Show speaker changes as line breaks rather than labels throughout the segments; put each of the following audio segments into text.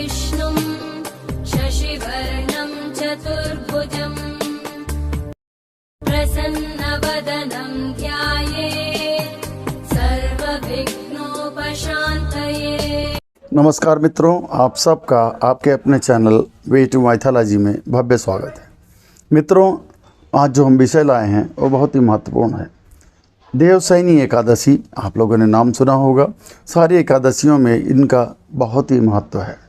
विष्णुं शशिवर्णं चतुर्भुजं प्रसन्नवदनं ध्यायेत् सर्वविघ्नोपशान्तये।
नमस्कार मित्रों, आप सबका आपके अपने चैनल वे टू माइथोलॉजी में भव्य स्वागत है। मित्रों, आज जो हम विषय लाए हैं वो बहुत ही महत्वपूर्ण है। देवशयनी एकादशी, आप लोगों ने नाम सुना होगा। सारी एकादशियों में इनका बहुत ही महत्व है।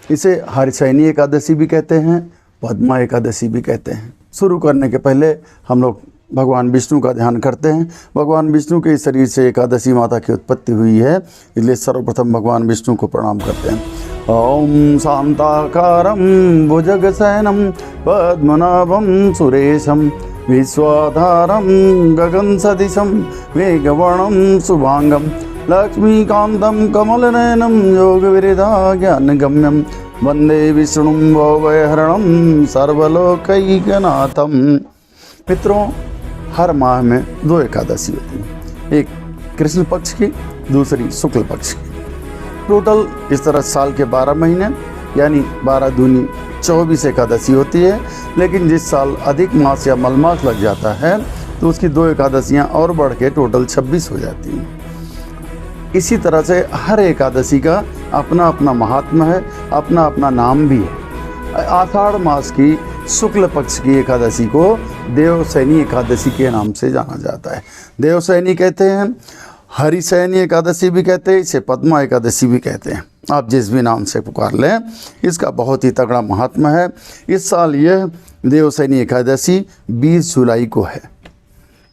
इसे हरिशयनी एकादशी भी कहते हैं, पद्मा एकादशी भी कहते हैं। शुरू करने के पहले हम लोग भगवान विष्णु का ध्यान करते हैं। भगवान विष्णु के शरीर से एकादशी माता की उत्पत्ति हुई है, इसलिए सर्वप्रथम भगवान विष्णु को प्रणाम करते हैं। ओम शांताकारं भुजगशयनं पद्मनाभं सुरेशं विश्वाधारं गगनसदृशं मेघवर्णं शुभांगं लक्ष्मीकान्तं कमलनयनं योगविरधाज्ञानगम्यं वंदे विष्णुं भवभयहरणं सर्वलोकैकनाथं। मित्रों, हर माह में दो एकादशी होती है, एक कृष्ण पक्ष की, दूसरी शुक्ल पक्ष की। टोटल इस तरह साल के 12 महीने यानी 12 दूनी 24 एकादशी होती है। लेकिन जिस साल अधिक मास या मलमास लग जाता है तो उसकी दो एकादशियां और बढ़ के टोटल 26 हो जाती हैं। इसी तरह से हर एकादशी का अपना अपना महात्म्य है, अपना अपना नाम भी है। आषाढ़ मास की शुक्ल पक्ष की एकादशी को देवशयनी एकादशी के नाम से जाना जाता है। देवशयनी कहते हैं, हरिशयनी एकादशी भी कहते हैं, इसे पद्मा एकादशी भी कहते हैं। आप जिस भी नाम से पुकार लें, इसका बहुत ही तगड़ा महात्म्य है। इस साल यह देवशयनी एकादशी 20 जुलाई को है।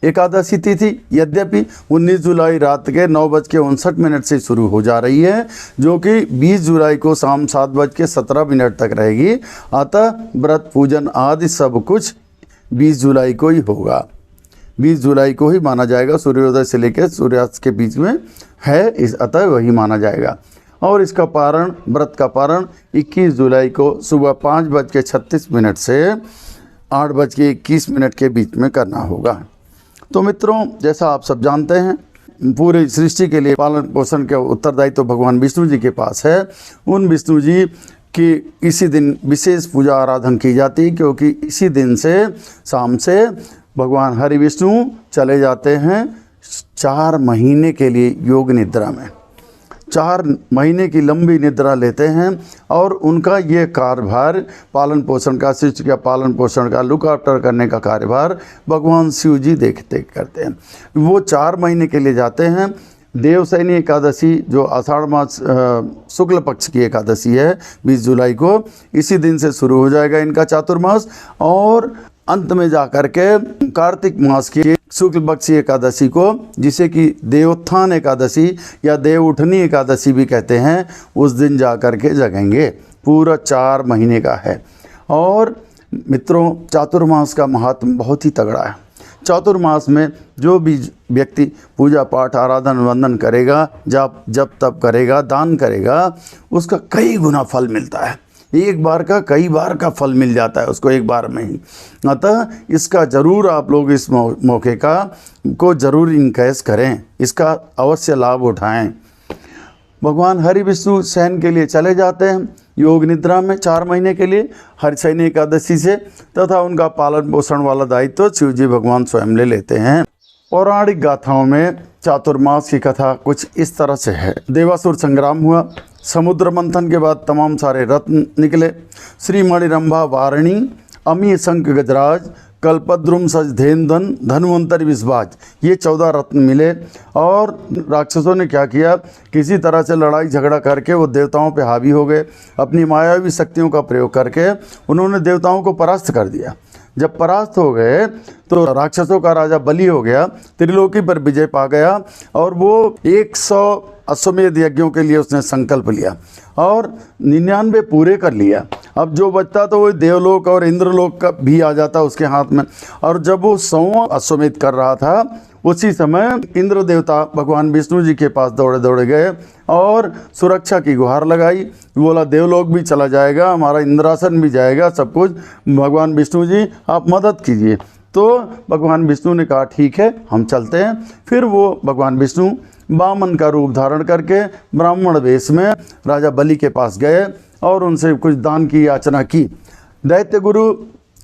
एकादशी तिथि यद्यपि 19 जुलाई रात के 9:59 से शुरू हो जा रही है, जो कि 20 जुलाई को शाम 7:17 तक रहेगी। अतः व्रत पूजन आदि सब कुछ 20 जुलाई को ही होगा। 20 जुलाई को ही माना जाएगा। सूर्योदय से लेकर सूर्यास्त के बीच में है, अतः वही माना जाएगा। और इसका पारण, व्रत का पारण 21 जुलाई को सुबह 5:36 से 8:21 के बीच में करना होगा। तो मित्रों, जैसा आप सब जानते हैं, पूरी सृष्टि के लिए पालन पोषण का उत्तरदायित्व तो भगवान विष्णु जी के पास है। उन विष्णु जी की इसी दिन विशेष पूजा आराधना की जाती है, क्योंकि इसी दिन से शाम से भगवान हरि विष्णु चले जाते हैं 4 महीने के लिए योग निद्रा में। 4 महीने की लंबी निद्रा लेते हैं और उनका ये कार्यभार पालन पोषण का, शिष्य का पालन पोषण का, लुक आफ्टर करने का कार्यभार भगवान शिव जी देखते करते हैं। वो 4 महीने के लिए जाते हैं। देवशयनी एकादशी जो आषाढ़ मास शुक्ल पक्ष की एकादशी है 20 जुलाई को, इसी दिन से शुरू हो जाएगा इनका चातुर्मास। और अंत में जाकर के कार्तिक मास की शुक्ल पक्षी एकादशी को, जिसे कि देवोत्थान एकादशी या देव उठनी एकादशी भी कहते हैं, उस दिन जाकर के जगेंगे। पूरा 4 महीने का है। और मित्रों, चातुर्मास का महात्म बहुत ही तगड़ा है। चातुर्मास में जो भी व्यक्ति पूजा पाठ आराधना वंदन करेगा, जब तप करेगा, दान करेगा, उसका कई गुना फल मिलता है। एक बार का कई बार का फल मिल जाता है उसको एक बार में ही। अतः इसका ज़रूर आप लोग इस मौके को ज़रूर इनकैश करें, इसका अवश्य लाभ उठाएं। भगवान हरि विष्णु शयन के लिए चले जाते हैं योग निद्रा में 4 महीने के लिए हरिशयनी एकादशी से, तथा उनका पालन पोषण वाला दायित्व शिव जी भगवान स्वयं ले लेते हैं। पौराणिक गाथाओं में चातुर्मास की कथा कुछ इस तरह से है। देवासुर संग्राम हुआ, समुद्र मंथन के बाद तमाम सारे रत्न निकले। श्री मणिरंभा वारिणी, अमी शंख गजराज, कल्पद्रुम सजधेन्दन, धन्वंतरि विषभाज, ये 14 रत्न मिले। और राक्षसों ने क्या किया, किसी तरह से लड़ाई झगड़ा करके वो देवताओं पे हावी हो गए। अपनी मायावी शक्तियों का प्रयोग करके उन्होंने देवताओं को परास्त कर दिया। जब परास्त हो गए तो राक्षसों का राजा बलि हो गया, त्रिलोकी पर विजय पा गया। और वो 100 अश्वमेध यज्ञों के लिए उसने संकल्प लिया और 99 पूरे कर लिया। अब जो बचता तो वो देवलोक और इंद्रलोक का भी आ जाता उसके हाथ में। और जब वो 100वां अश्वमेध कर रहा था, उसी समय इंद्र देवता भगवान विष्णु जी के पास दौड़े दौड़े गए और सुरक्षा की गुहार लगाई। बोला देवलोक भी चला जाएगा, हमारा इंद्रासन भी जाएगा, सब कुछ, भगवान विष्णु जी आप मदद कीजिए। तो भगवान विष्णु ने कहा ठीक है, हम चलते हैं। फिर वो भगवान विष्णु वामन का रूप धारण करके ब्राह्मण वेश में राजा बलि के पास गए और उनसे कुछ दान की याचना की। दैत्य गुरु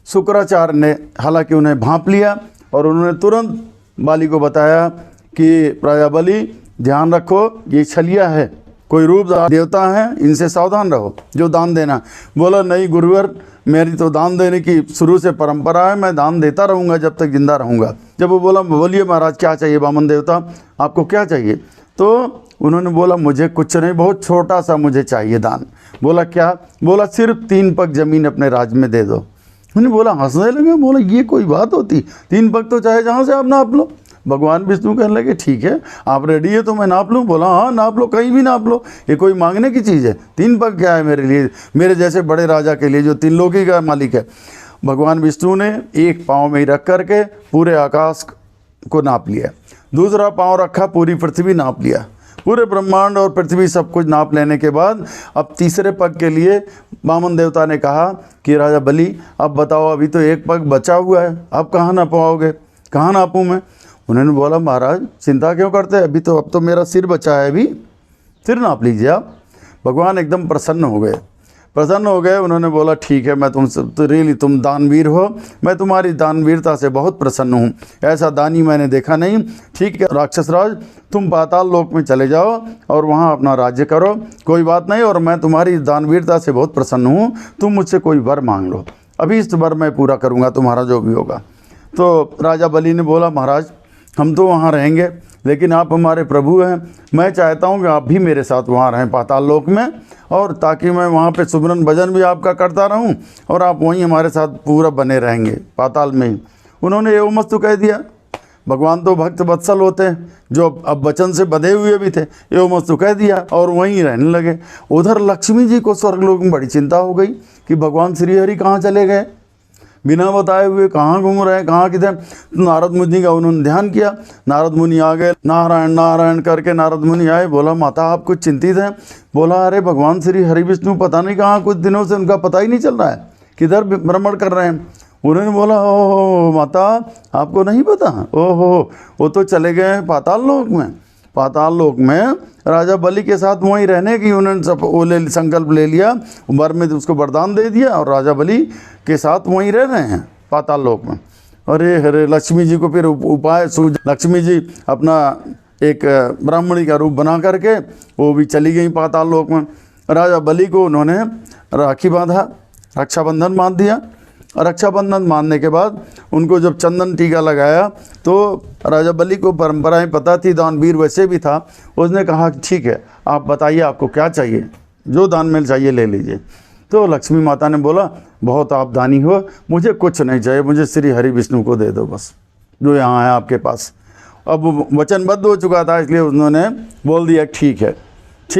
शुक्राचार्य ने हालांकि उन्हें भांप लिया और उन्होंने तुरंत बाली को बताया कि राजा बलि ध्यान रखो, ये छलिया है, कोई रूप देवता है, इनसे सावधान रहो जो दान देना। बोला नहीं गुरुवर, मेरी तो दान देने की शुरू से परंपरा है, मैं दान देता रहूँगा जब तक जिंदा रहूँगा। जब वो बोला बोलिए महाराज क्या चाहिए वामन देवता, आपको क्या चाहिए? तो उन्होंने बोला मुझे कुछ नहीं, बहुत छोटा सा मुझे चाहिए दान। बोला क्या? बोला सिर्फ 3 पग ज़मीन अपने राज्य में दे दो। उन्होंने बोला, हंसने लगे, बोला ये कोई बात होती, 3 पग तो चाहे जहाँ से आप नाप लो। भगवान विष्णु कहने लगे ठीक है, आप रेडी है तो मैं नाप लूँ? बोला हाँ नाप लो, कहीं भी नाप लो, ये कोई मांगने की चीज़ है। 3 पग क्या है मेरे लिए, मेरे जैसे बड़े राजा के लिए जो 3 लोकी का मालिक है। भगवान विष्णु ने एक पाँव में ही रख करके पूरे आकाश को नाप लिया, दूसरा पाँव रखा पूरी पृथ्वी नाप लिया, पूरे ब्रह्मांड और पृथ्वी सब कुछ नाप लेने के बाद अब तीसरे पग के लिए वामन देवता ने कहा कि राजा बलि अब बताओ, अभी तो 1 पग बचा हुआ है, अब कहाँ नापाओगे, कहाँ नापूँ मैं? उन्होंने बोला महाराज चिंता क्यों करते हैं, अब तो मेरा सिर बचा है, अभी सिर नाप लीजिए आप। भगवान एकदम प्रसन्न हो गए। उन्होंने बोला ठीक है, मैं तो रियली तुम दानवीर हो, मैं तुम्हारी दानवीरता से बहुत प्रसन्न हूँ, ऐसा दानी मैंने देखा नहीं। ठीक है राक्षस राज, तुम पाताल लोक में चले जाओ और वहाँ अपना राज्य करो, कोई बात नहीं, और मैं तुम्हारी दानवीरता से बहुत प्रसन्न हूँ, तुम मुझसे कोई वर मांग लो, अभी इस वर मैं पूरा करूँगा तुम्हारा जो भी होगा। तो राजा बलि ने बोला महाराज हम तो वहाँ रहेंगे, लेकिन आप हमारे प्रभु हैं, मैं चाहता हूँ कि आप भी मेरे साथ वहाँ रहें पाताल लोक में, और ताकि मैं वहाँ पे सुमरन भजन भी आपका करता रहूँ और आप वहीं हमारे साथ पूरा बने रहेंगे पाताल में ही। उन्होंने एवं मस्तु कह दिया। भगवान तो भक्त वत्सल होते हैं, जो अब वचन से बंधे हुए भी थे, एवं मस्तु कह दिया और वहीं रहने लगे। उधर लक्ष्मी जी को स्वर्गलोक में बड़ी चिंता हो गई कि भगवान श्रीहरि कहाँ चले गए, बिना बताए हुए कहाँ घूम रहे हैं, कहाँ किधर। नारद मुनि का उन्होंने ध्यान किया, नारद मुनि आ गए, नारायण नारायण करके नारद मुनि आए। बोला माता आप कुछ चिंतित हैं? बोला अरे भगवान श्री हरि विष्णु पता नहीं कहाँ, कुछ दिनों से उनका पता ही नहीं चल रहा है, किधर भ्रमण कर रहे हैं। उन्होंने बोला ओहो माता आपको नहीं पता? ओहो वो तो चले गए हैं पाताल लोक में। पाताल लोक में राजा बलि के साथ वहीं रहने की उन्होंने सब संकल्प ले लिया, वर में उसको वरदान दे दिया और राजा बलि के साथ वहीं रह रहे हैं पाताल लोक में। अरे हरे लक्ष्मी जी को फिर उपाय सूझ, लक्ष्मी जी अपना एक ब्राह्मणी का रूप बना करके वो भी चली गई पाताल लोक में। राजा बलि को उन्होंने राखी बांधा, रक्षाबंधन बांध दिया। रक्षाबंधन बांधने के बाद उनको जब चंदन टीका लगाया तो राजा बलि को परंपराएं पता थी, दानवीर वैसे भी था। उसने कहा ठीक है आप बताइए आपको क्या चाहिए, जो दान में चाहिए ले लीजिए। तो लक्ष्मी माता ने बोला बहुत आप दानी हो, मुझे कुछ नहीं चाहिए, मुझे श्री हरि विष्णु को दे दो बस, जो यहाँ है आपके पास। अब वचनबद्ध हो चुका था इसलिए उन्होंने बोल दिया ठीक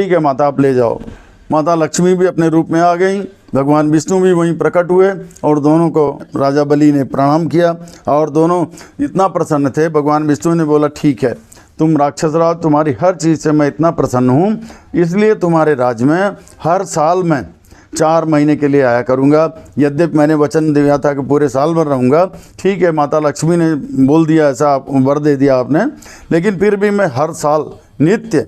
है माता आप ले जाओ। माता लक्ष्मी भी अपने रूप में आ गई, भगवान विष्णु भी वहीं प्रकट हुए और दोनों को राजा बलि ने प्रणाम किया और दोनों इतना प्रसन्न थे। भगवान विष्णु ने बोला ठीक है तुम राक्षस राज, तुम्हारी हर चीज़ से मैं इतना प्रसन्न हूँ, इसलिए तुम्हारे राज्य में हर साल मैं 4 महीने के लिए आया करूँगा। यद्यपि मैंने वचन दिया था कि पूरे साल भर रहूँगा, ठीक है माता लक्ष्मी ने बोल दिया, ऐसा वर दे दिया आपने, लेकिन फिर भी मैं हर साल नित्य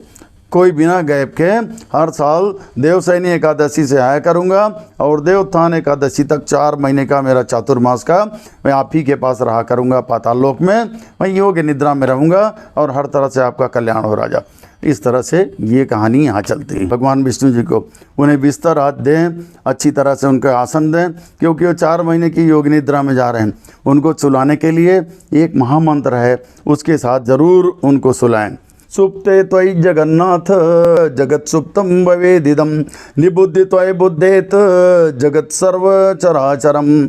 कोई बिना गैप के हर साल देवसैनी एकादशी से आया करूँगा और देवोत्थान एकादशी तक 4 महीने का मेरा चातुर्मास का मैं आप ही के पास रहा करूँगा पाताल लोक में, मैं योग निद्रा में रहूँगा और हर तरह से आपका कल्याण हो राजा। इस तरह से ये कहानी यहाँ चलती है। भगवान विष्णु जी को उन्हें बिस्तर हाथ दें, अच्छी तरह से उनको आसन दें, क्योंकि वो 4 महीने की योग निद्रा में जा रहे हैं। उनको सुलाने के लिए एक महामंत्र है, उसके साथ ज़रूर उनको सुलाएं। सुप्ते त्वयि जगन्नाथ जगत सुप्तम भवेदिदम, निबुद्धि त्वयि बुद्धेत जगत सर्व चराचरम।